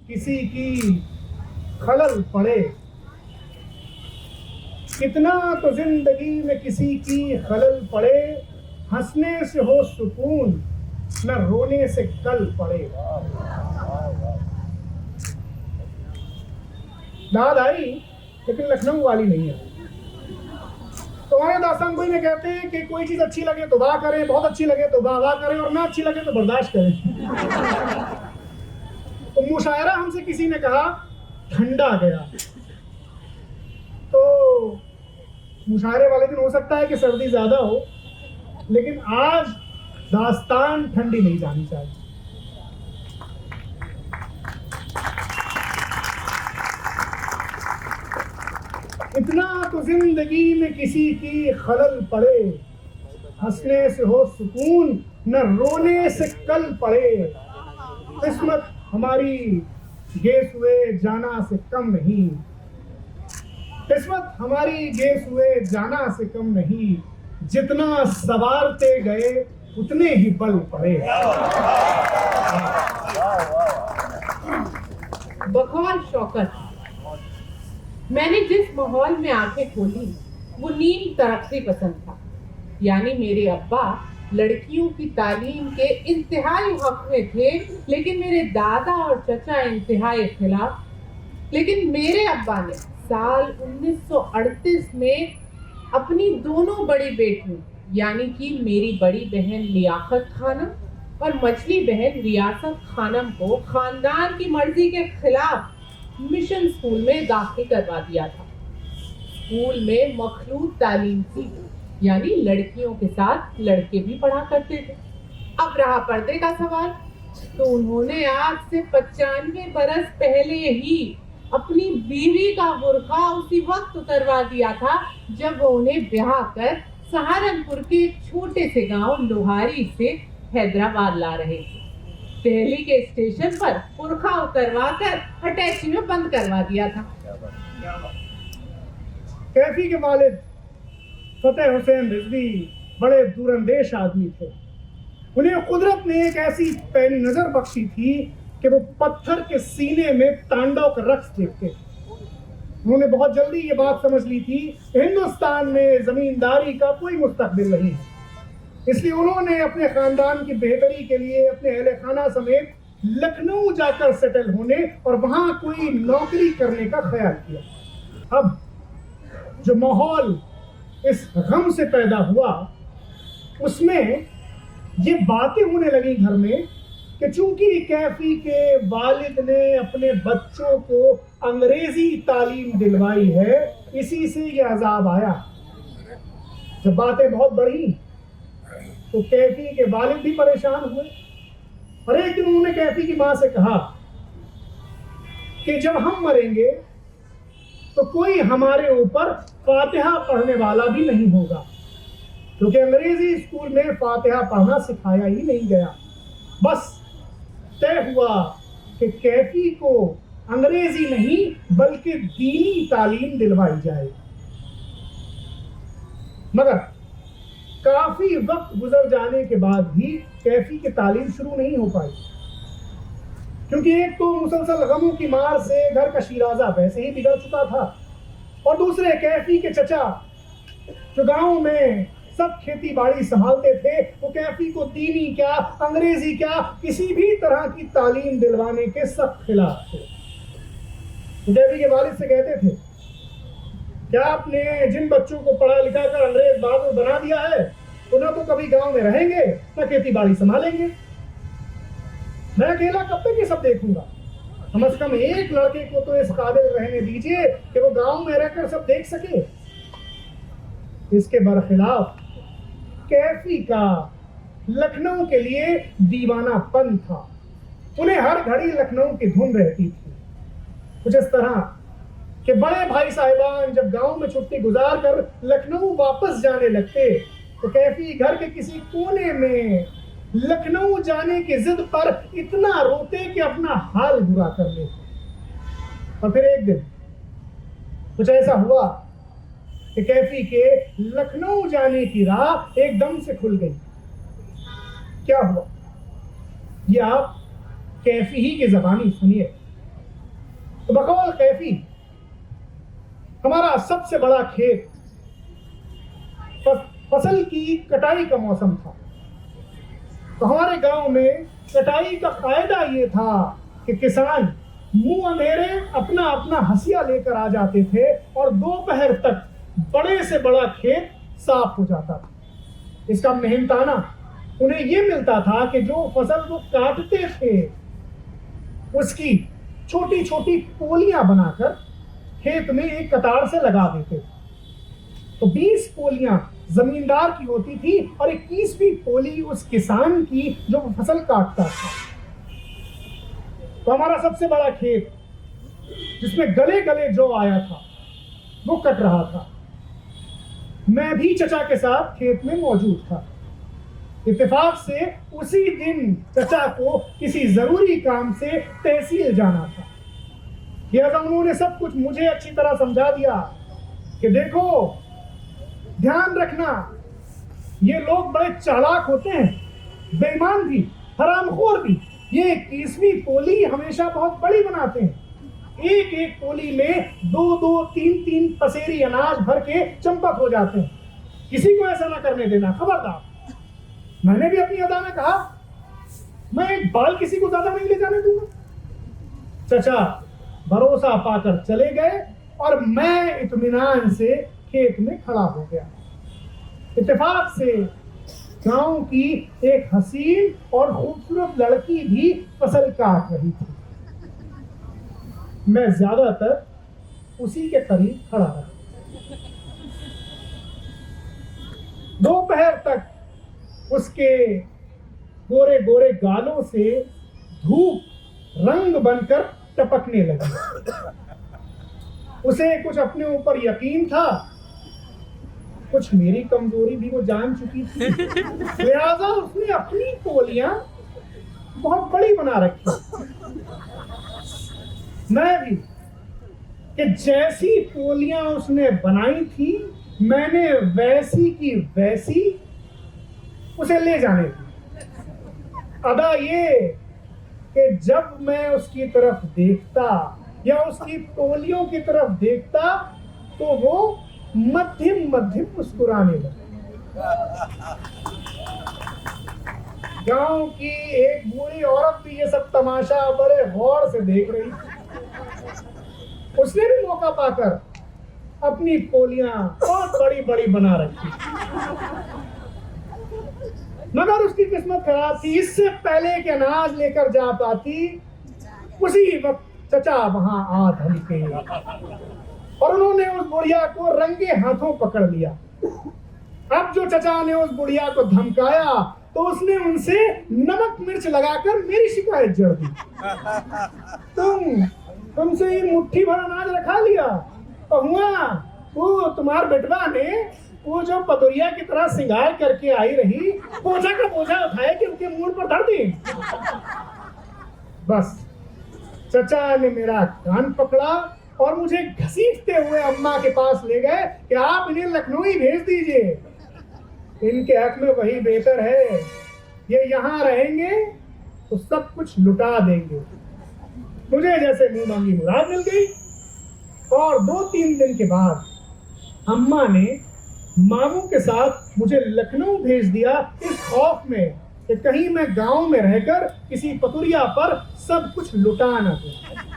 किसी की खलल पड़े, कितना तो जिंदगी में किसी की खलल पड़े, हंसने से हो सुकून न रोने से कल पड़े। दाद आई लेकिन लखनऊ वाली नहीं है। तो हमारे दास्तान गोई में कहते हैं कि कोई चीज अच्छी लगे तो वाह करें, बहुत अच्छी लगे तो वाह वाह करें, और ना अच्छी लगे तो बर्दाश्त करें। तो मुशायरा हमसे किसी ने कहा ठंडा गया, तो मुशायरे वाले दिन हो सकता है कि सर्दी ज्यादा हो, लेकिन आज दास्तान ठंडी नहीं जानी चाहिए। इतना तो जिंदगी में किसी की खलल पड़े, हंसने से हो सुकून न रोने से कल पड़े। किस्मत हमारी गेस हुए जाना से कम नहीं, किस्मत हमारी गेस हुए जाना से कम नहीं, जितना सवारते गए उतने ही बल पड़े। बकौल शौकत, मैंने जिस माहौल में आंखें खोली वो नीम तरक्की पसंद था। यानी मेरे अब्बा लड़कियों की तालीम के इंतहाई हक में थे, लेकिन मेरे दादा और चचा इंतहाई खिलाफ। लेकिन मेरे अब्बा ने साल 1938 में अपनी दोनों बड़ी बेटियों यानी कि मेरी बड़ी बहन लियाकत खानम और मछली बहन रियासत खानम को खानदान की मर्जी के खिलाफ मिशन स्कूल में दाखिल करवा दिया था। स्कूल में मखलूत तालीम थी, यानी लड़कियों के साथ लड़के भी पढ़ा करते थे। अब रहा पर्दे का सवाल, तो उन्होंने आज से 95 बरस पहले ही अपनी बीवी का बुर्का उसी वक्त उतरवा दिया था जब वो उन्हें ब्याह कर सहारनपुर के एक छोटे से गांव लोहारी से हैदराबाद ला रहे थे। दिल्ली के स्टेशन पर बुर्का उतरवा कर अटैची में बंद करवा दिया था। कैफी के वालिद फतेह हुसैन रिजवी बड़े दूरंदेश आदमी थे। उन्हें कुदरत ने एक ऐसी पैनी नजर बख्शी थी कि वो पत्थर के सीने में तांडव का रक्स देखते थे। उन्होंने बहुत जल्दी ये बात समझ ली थी हिंदुस्तान में जमींदारी का कोई मुस्तकबिल नहीं है। इसलिए उन्होंने अपने खानदान की बेहतरी के लिए अपने अहले खाना समेत लखनऊ जाकर सेटल होने और वहां कोई नौकरी करने का ख्याल किया। अब जो माहौल इस गम से पैदा हुआ उसमें ये बातें होने लगी घर में कि चूंकि कैफी के वालिद ने अपने बच्चों को अंग्रेजी तालीम दिलवाई है, इसी से ये अजाब आया। जब बातें बहुत बढ़ी तो कैफी के वालिद भी परेशान हुए और एक दिन उन्होंने कैफी की मां से कहा कि जब हम मरेंगे तो कोई हमारे ऊपर फातिहा पढ़ने वाला भी नहीं होगा, क्योंकि अंग्रेजी स्कूल में फातिहा पढ़ना सिखाया ही नहीं गया। बस तय हुआ कि कैफी को अंग्रेजी नहीं बल्कि दीनी तालीम दिलवाई जाए। मगर काफी वक्त गुजर जाने के बाद भी कैफी की तालीम शुरू नहीं हो पाई, क्योंकि एक तो मुसलसल गमों की मार से घर का शिराजा वैसे ही बिगड़ चुका था, और दूसरे कैफी के चचा जो गांव में सब खेती बाड़ी संभालते थे, वो कैफी को दीनी क्या अंग्रेजी क्या किसी भी तरह की तालीम दिलवाने के सख्त खिलाफ थे। कैफी के वालिद से कहते थे, क्या आपने जिन बच्चों को पढ़ा लिखा कर अंग्रेज बहादुर बना दिया है, तो न तो कभी गांव में रहेंगे न खेती बाड़ी संभालेंगे। मैं अकेला कब तक ये सब देखूंगा? कम से कम एक लड़के को तो इस काबिल रहने दीजिए कि वो गांव में रहकर सब देख सके। इसके बरखिलाफ कैफी का लखनऊ के लिए दीवानापन था। उन्हें हर घड़ी लखनऊ की धुन रहती थी। कुछ इस तरह कि बड़े भाई साहिबान जब गांव में छुट्टी गुजार कर लखनऊ वापस जाने लगते तो कैफी घर के किसी कोने में लखनऊ जाने की जिद पर इतना रोते कि अपना हाल बुरा कर लेते। और फिर एक दिन कुछ ऐसा हुआ कि कैफी के लखनऊ जाने की राह एकदम से खुल गई। क्या हुआ ये आप कैफी ही की ज़बानी सुनिए। तो बकौल कैफी हमारा सबसे बड़ा खेत, फसल की कटाई का मौसम था। तो हमारे गांव में कटाई का फायदा ये था कि किसान मुंह अंधेरे अपना अपना हंसिया लेकर आ जाते थे और दोपहर तक बड़े से बड़ा खेत साफ हो जाता था। इसका मेहनताना उन्हें ये मिलता था कि जो फसल वो काटते थे उसकी छोटी छोटी पोलियां बनाकर खेत में एक कतार से लगा देते। तो 20 पोलियां जमींदार की होती थी और 21वीं पोली उस किसान की जो फसल काटता था। तो हमारा सबसे बड़ा खेत जिसमें गले गले जौ आया था वो कट रहा था। मैं भी चचा के साथ खेत में मौजूद था। इत्तेफाक से उसी दिन चचा को किसी जरूरी काम से तहसील जाना था। लिहाजा उन्होंने सब कुछ मुझे अच्छी तरह समझा दिया कि देखो ध्यान रखना, ये लोग बड़े चालाक होते हैं, बेईमान भी, हरामखोर भी। ये 21वीं पोली हमेशा बहुत बड़ी बनाते हैं। एक एक पोली में 2-2, 3-3 पसेरी अनाज भर के चंपक हो जाते हैं। किसी को ऐसा ना करने देना, खबरदार। मैंने भी अपनी अदा में कहा मैं एक बाल किसी को ज्यादा नहीं ले जाने दूंगा। चचा भरोसा पाकर चले गए और मैं इत्मीनान से खेत में खड़ा हो गया। इत्तेफाक से गांव की एक हसीन और खूबसूरत लड़की भी फसल काट रही थी। मैं ज्यादातर उसी के करीब खड़ा रहा। दोपहर तक उसके गोरे गोरे गालों से धूप रंग बनकर टपकने लगी। उसे कुछ अपने ऊपर यकीन था, कुछ मेरी कमजोरी भी वो जान चुकी थी। लिहाजा उसने अपनी पोलियां बहुत बड़ी बना रखी। मैं भी कि जैसी पोलियां उसने बनाई थी मैंने वैसी की वैसी उसे ले जाने दी। अदा ये कि जब मैं उसकी तरफ देखता या उसकी पोलियों की तरफ देखता तो वो मध्यम मध्यम मुस्कुराने लगी। गांव की एक बूढ़ी औरत भी ये सब तमाशा बड़े गौर से देख रही थी। उसने भी मौका पाकर अपनी पोलियां बहुत बड़ी बड़ी बना रखी, मगर उसकी किस्मत खराब थी। इससे पहले कि अनाज लेकर जा पाती उसी वक्त चचा वहां आ धमके और उन्होंने उस बुढ़िया को रंगे हाथों पकड़ लिया। अब जो चचा ने उस बुढ़िया को धमकाया तो उसने उनसे नमक मिर्च लगाकर मेरी शिकायत जड़ दी। तुमसे ये मुट्ठी भर अनाज रखा लिया और हुआ वो तुम्हार बेटवा ने वो जो पतोरिया की तरह सिंगार करके आई रही बोझा का बोझा उठाया कि उनके मुंह पर धर दी। बस चचा ने मेरा कान पकड़ा और मुझे घसीटते हुए अम्मा के पास ले गए कि आप इन्हें लखनऊ ही भेज दीजिए, इनके हक में वही बेहतर है। ये यहाँ रहेंगे तो सब कुछ लुटा देंगे। मुझे जैसे मुंह मांगी मुराद मिल गई और 2-3 दिन के बाद अम्मा ने मामू के साथ मुझे लखनऊ भेज दिया इस खौफ में कि कहीं मैं गांव में रहकर किसी पतुरिया पर सब कुछ लुटा न दूं।